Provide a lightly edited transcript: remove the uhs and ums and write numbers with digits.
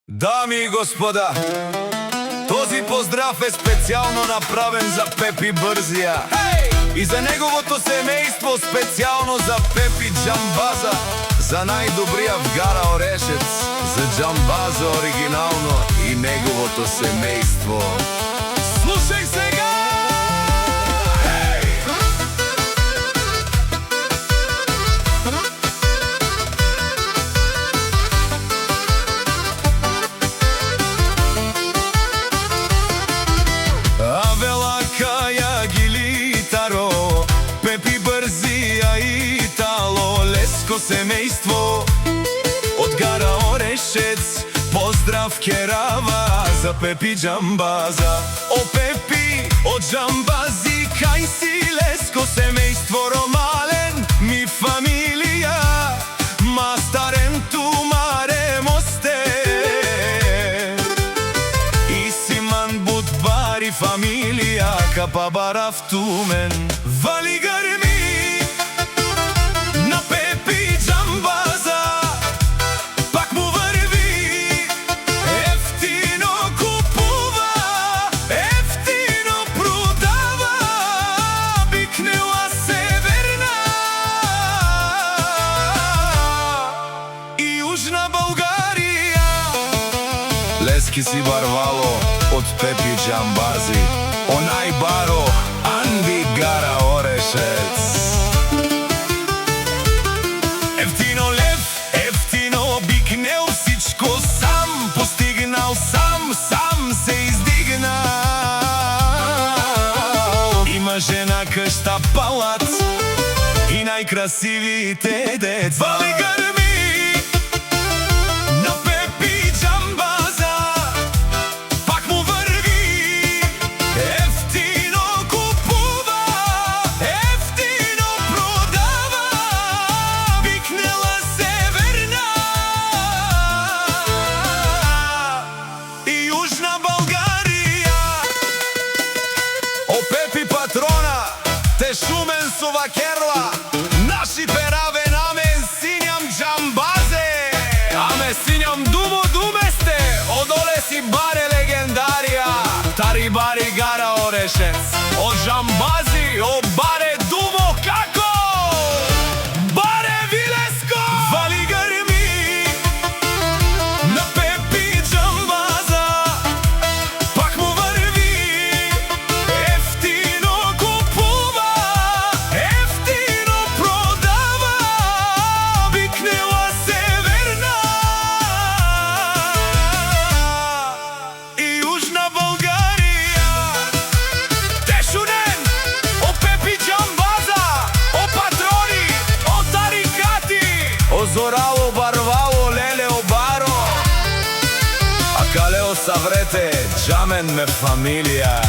Дами и господа, този поздрав е специално направен за Пепи Бързия и за неговото семейство, специално за Пепи Джамбаза, за най-добрия в гара Орешец, за Джамбаза оригинално и неговото семейство. Слушай сега! Пепи Бързия и Итало Леско семейство от гара Орешец, поздрав керава за Пепи Джамбаза. О, Пепи от Джамбази, кай си Леско семейство ромален, ми фамилия, ма старем ту маре мосте. И си ман будбари фамилия, капабара в тумен. Вали гърми на Пепи Джамбаза, пак му върви, ефтино купува, ефтино продава, бикнела северна и южна България. Лески си барвало от Пепи Джамбази, онай баро Анди гара Орешец. Ефтино лев, ефтино бикнел, всичко сам постигнал, сам се издигнал. Има жена, къща, палат и най-красивите деца. Вали гърми на Пепи Джамбаза, пак му върви, ефтино купува, ефтино продава, бикнела северна и южна България. О, Пепи патрона, те шумен сува керла, наши пераве намен синям Джамбазе, аме синям думо думесте, одоле си баре легендария, тари бари гара Орешец, о Джамбази, о баре думо како, баре Вилеско. Вали гърми на Пепи Джамбаза, пак му върви, ефтино купува, ефтино продава, бикнела северна и южна България. Тешунен, о Пепи Джамбаза, о патрони, о тарикати, о зорало барвало, леле о баро, а калео саврете, джамен ме фамилия.